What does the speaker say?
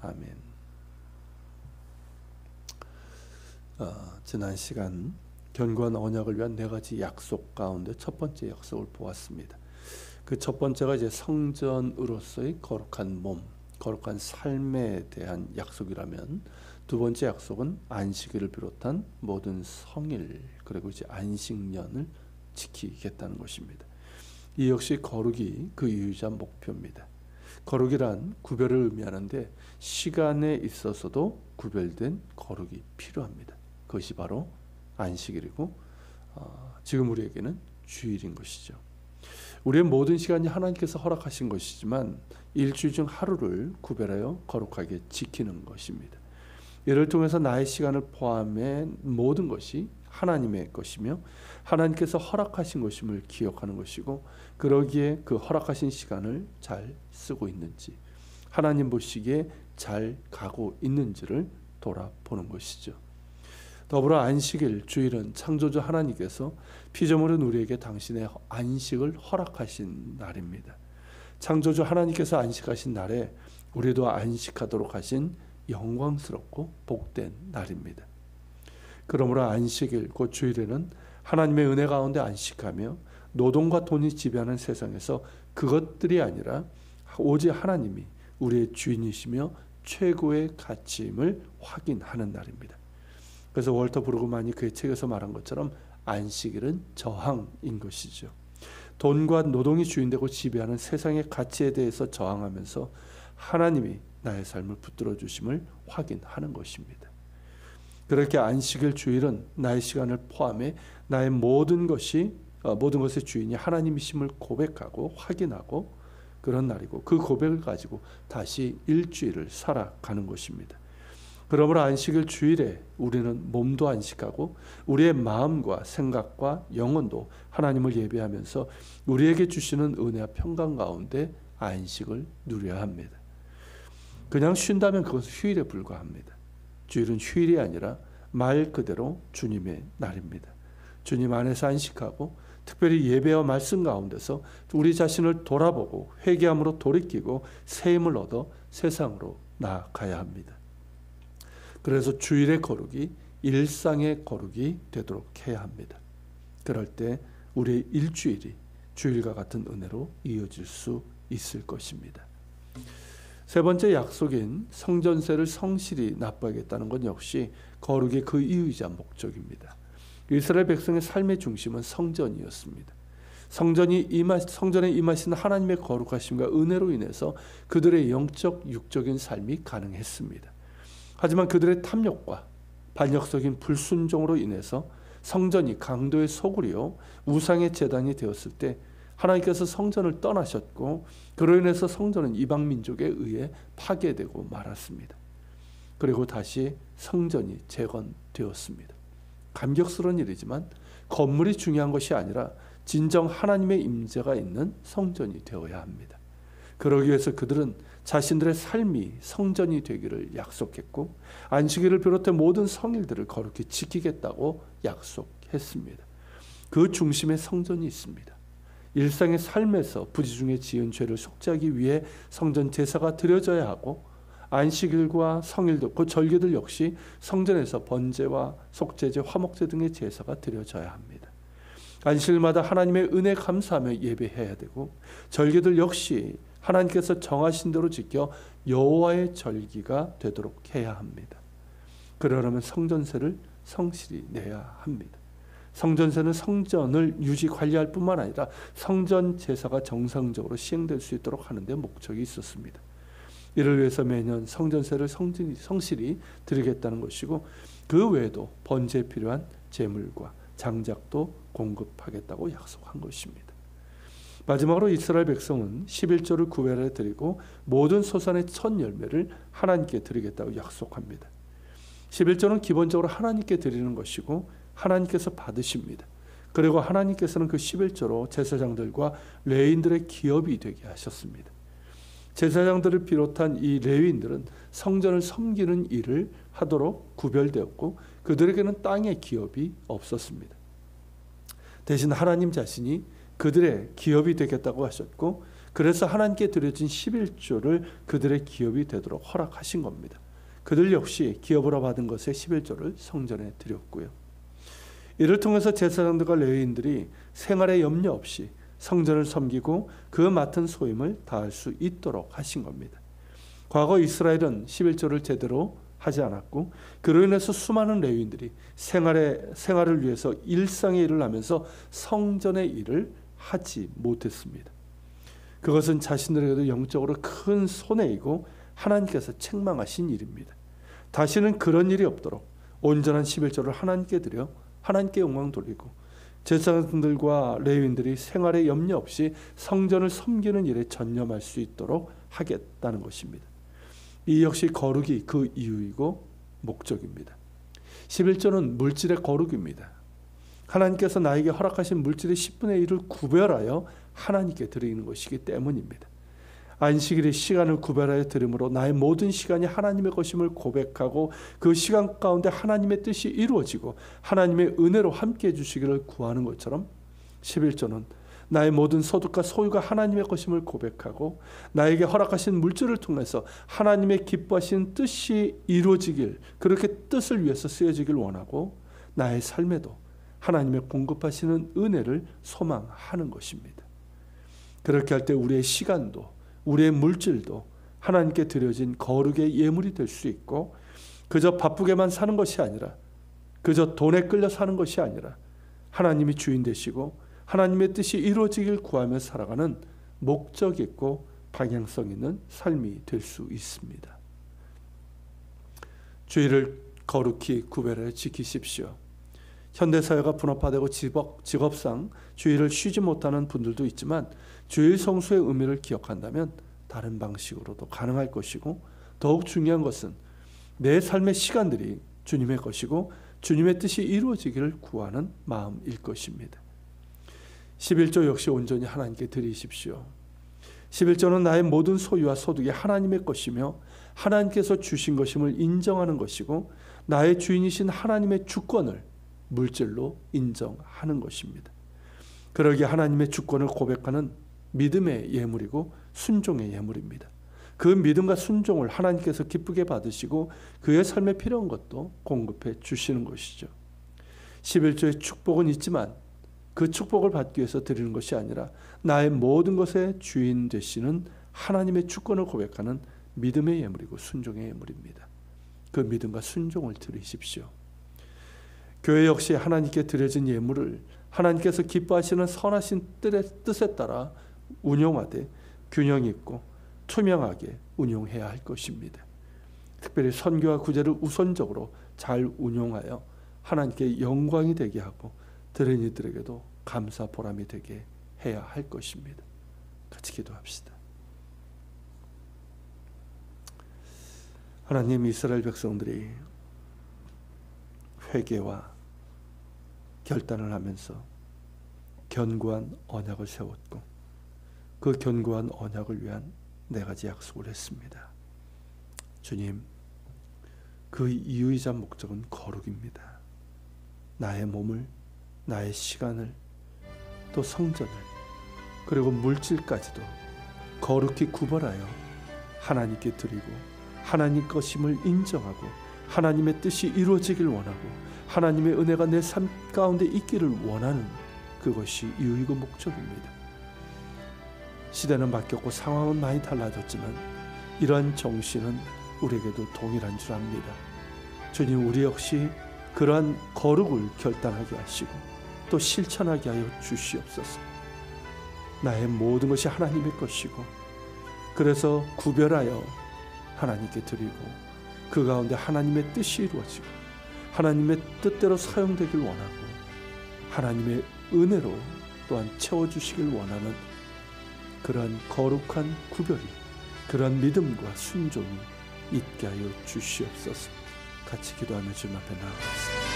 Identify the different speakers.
Speaker 1: 아멘. 지난 시간 견고한 언약을 위한 네 가지 약속 가운데 첫 번째 약속을 보았습니다. 그 첫 번째가 이제 성전으로서의 거룩한 몸, 거룩한 삶에 대한 약속이라면, 두 번째 약속은 안식일을 비롯한 모든 성일 그리고 이제 안식년을 지키겠다는 것입니다. 이 역시 거룩이 그 유일한 목표입니다. 거룩이란 구별을 의미하는데 시간에 있어서도 구별된 거룩이 필요합니다. 그것이 바로 안식일이고 지금 우리에게는 주일인 것이죠. 우리의 모든 시간이 하나님께서 허락하신 것이지만 일주일 중 하루를 구별하여 거룩하게 지키는 것입니다. 이를 통해서 나의 시간을 포함해 모든 것이 하나님의 것이며 하나님께서 허락하신 것임을 기억하는 것이고, 그러기에 그 허락하신 시간을 잘 쓰고 있는지, 하나님 보시기에 잘 가고 있는지를 돌아보는 것이죠. 더불어 안식일, 주일은 창조주 하나님께서 피조물은 우리에게 당신의 안식을 허락하신 날입니다. 창조주 하나님께서 안식하신 날에 우리도 안식하도록 하신 영광스럽고 복된 날입니다. 그러므로 안식일, 곧 주일에는 하나님의 은혜 가운데 안식하며 노동과 돈이 지배하는 세상에서 그것들이 아니라 오직 하나님이 우리의 주인이시며 최고의 가치임을 확인하는 날입니다. 그래서 월터 브루그만이 그의 책에서 말한 것처럼 안식일은 저항인 것이죠. 돈과 노동이 주인되고 지배하는 세상의 가치에 대해서 저항하면서 하나님이 나의 삶을 붙들어 주심을 확인하는 것입니다. 그렇게 안식일, 주일은 나의 시간을 포함해 나의 모든 것의 주인이 하나님이심을 고백하고 확인하고 그런 날이고, 그 고백을 가지고 다시 일주일을 살아가는 것입니다. 그러므로 안식일, 주일에 우리는 몸도 안식하고 우리의 마음과 생각과 영혼도 하나님을 예배하면서 우리에게 주시는 은혜와 평강 가운데 안식을 누려야 합니다. 그냥 쉰다면 그것은 휴일에 불과합니다. 주일은 휴일이 아니라 말 그대로 주님의 날입니다. 주님 안에서 안식하고 특별히 예배와 말씀 가운데서 우리 자신을 돌아보고 회개함으로 돌이키고 새 힘을 얻어 세상으로 나아가야 합니다. 그래서 주일의 거룩이 일상의 거룩이 되도록 해야 합니다. 그럴 때 우리의 일주일이 주일과 같은 은혜로 이어질 수 있을 것입니다. 세 번째 약속인 성전세를 성실히 납부하겠다는 것 역시 거룩의 그 이유이자 목적입니다. 이스라엘 백성의 삶의 중심은 성전이었습니다. 성전에 임하시는 하나님의 거룩하심과 은혜로 인해서 그들의 영적, 육적인 삶이 가능했습니다. 하지만 그들의 탐욕과 반역적인 불순종으로 인해서 성전이 강도의 소굴이요 우상의 제단이 되었을 때 하나님께서 성전을 떠나셨고, 그로 인해서 성전은 이방 민족에 의해 파괴되고 말았습니다. 그리고 다시 성전이 재건되었습니다. 감격스러운 일이지만 건물이 중요한 것이 아니라 진정 하나님의 임재가 있는 성전이 되어야 합니다. 그러기 위해서 그들은 자신들의 삶이 성전이 되기를 약속했고, 안식일을 비롯해 모든 성일들을 거룩히 지키겠다고 약속했습니다. 그 중심에 성전이 있습니다. 일상의 삶에서 부지중에 지은 죄를 속죄하기 위해 성전 제사가 드려져야 하고, 안식일과 성일들, 그 절기들 역시 성전에서 번제와 속죄제, 화목제 등의 제사가 드려져야 합니다. 안식일마다 하나님의 은혜 감사하며 예배해야 되고, 절기들 역시 하나님께서 정하신 대로 지켜 여호와의 절기가 되도록 해야 합니다. 그러려면 성전세를 성실히 내야 합니다. 성전세는 성전을 유지 관리할 뿐만 아니라 성전 제사가 정상적으로 시행될 수 있도록 하는 데 목적이 있었습니다. 이를 위해서 매년 성전세를 성실히 드리겠다는 것이고, 그 외에도 번제에 필요한 제물과 장작도 공급하겠다고 약속한 것입니다. 마지막으로 이스라엘 백성은 11조를 구별해 드리고 모든 소산의 첫 열매를 하나님께 드리겠다고 약속합니다. 11조는 기본적으로 하나님께 드리는 것이고 하나님께서 받으십니다. 그리고 하나님께서는 그 11조로 제사장들과 레위인들의 기업이 되게 하셨습니다. 제사장들을 비롯한 이 레위인들은 성전을 섬기는 일을 하도록 구별되었고, 그들에게는 땅의 기업이 없었습니다. 대신 하나님 자신이 그들의 기업이 되겠다고 하셨고, 그래서 하나님께 드려진 11조를 그들의 기업이 되도록 허락하신 겁니다. 그들 역시 기업으로 받은 것의 11조를 성전에 드렸고요. 이를 통해서 제사장들과 레위인들이 생활에 염려 없이 성전을 섬기고 그 맡은 소임을 다할 수 있도록 하신 겁니다. 과거 이스라엘은 11조를 제대로 하지 않았고 그로 인해서 수많은 레위인들이 생활을 위해서 일상의 일을 하면서 성전의 일을 하지 못했습니다. 그것은 자신들에게도 영적으로 큰 손해이고 하나님께서 책망하신 일입니다. 다시는 그런 일이 없도록 온전한 11조를 하나님께 드려 하나님께 영광 돌리고 제사장들과 레위인들이 생활에 염려 없이 성전을 섬기는 일에 전념할 수 있도록 하겠다는 것입니다. 이 역시 거룩이 그 이유이고 목적입니다. 11조는 물질의 거룩입니다. 하나님께서 나에게 허락하신 물질의 10분의 1을 구별하여 하나님께 드리는 것이기 때문입니다. 안식일의 시간을 구별하여 드림으로 나의 모든 시간이 하나님의 것임을 고백하고 그 시간 가운데 하나님의 뜻이 이루어지고 하나님의 은혜로 함께해 주시기를 구하는 것처럼 11조는 나의 모든 소득과 소유가 하나님의 것임을 고백하고 나에게 허락하신 물질을 통해서 하나님의 기뻐하시는 뜻이 이루어지길, 그렇게 뜻을 위해서 쓰여지길 원하고 나의 삶에도 하나님의 공급하시는 은혜를 소망하는 것입니다. 그렇게 할 때 우리의 시간도 우리의 물질도 하나님께 드려진 거룩의 예물이 될 수 있고 그저 바쁘게만 사는 것이 아니라 그저 돈에 끌려 사는 것이 아니라 하나님이 주인 되시고 하나님의 뜻이 이루어지길 구하며 살아가는 목적 있고 방향성 있는 삶이 될 수 있습니다. 주일을 거룩히 구별하여 지키십시오. 현대사회가 분업화되고 직업상 주일을 쉬지 못하는 분들도 있지만 주일 성수의 의미를 기억한다면 다른 방식으로도 가능할 것이고 더욱 중요한 것은 내 삶의 시간들이 주님의 것이고 주님의 뜻이 이루어지기를 구하는 마음일 것입니다. 11조 역시 온전히 하나님께 드리십시오. 11조는 나의 모든 소유와 소득이 하나님의 것이며 하나님께서 주신 것임을 인정하는 것이고 나의 주인이신 하나님의 주권을 물질로 인정하는 것입니다. 그러기에 하나님의 주권을 고백하는 믿음의 예물이고 순종의 예물입니다. 그 믿음과 순종을 하나님께서 기쁘게 받으시고 그의 삶에 필요한 것도 공급해 주시는 것이죠. 11조의 축복은 있지만 그 축복을 받기 위해서 드리는 것이 아니라 나의 모든 것의 주인 되시는 하나님의 주권을 고백하는 믿음의 예물이고 순종의 예물입니다. 그 믿음과 순종을 드리십시오. 교회 역시 하나님께 드려진 예물을 하나님께서 기뻐하시는 선하신 뜻에 따라 운용하되 균형 있고 투명하게 운용해야 할 것입니다. 특별히 선교와 구제를 우선적으로 잘 운용하여 하나님께 영광이 되게 하고 들은 이들에게도 감사 보람이 되게 해야 할 것입니다. 같이 기도합시다. 하나님, 이스라엘 백성들이 회개와 결단을 하면서 견고한 언약을 세웠고 그 견고한 언약을 위한 4가지 약속을 했습니다. 주님, 그 이유이자 목적은 거룩입니다. 나의 몸을, 나의 시간을, 또 성전을, 그리고 물질까지도 거룩히 구별하여 하나님께 드리고 하나님 것임을 인정하고 하나님의 뜻이 이루어지길 원하고 하나님의 은혜가 내 삶 가운데 있기를 원하는 그것이 이유이고 목적입니다. 시대는 바뀌었고 상황은 많이 달라졌지만 이러한 정신은 우리에게도 동일한 줄 압니다. 주님, 우리 역시 그러한 거룩을 결단하게 하시고 또 실천하게 하여 주시옵소서. 나의 모든 것이 하나님의 것이고 그래서 구별하여 하나님께 드리고 그 가운데 하나님의 뜻이 이루어지고 하나님의 뜻대로 사용되길 원하고 하나님의 은혜로 또한 채워주시길 원하는 그러한 거룩한 구별이, 그러한 믿음과 순종이 있게 하여 주시옵소서. 같이 기도하며 주님 앞에 나아가겠습니다.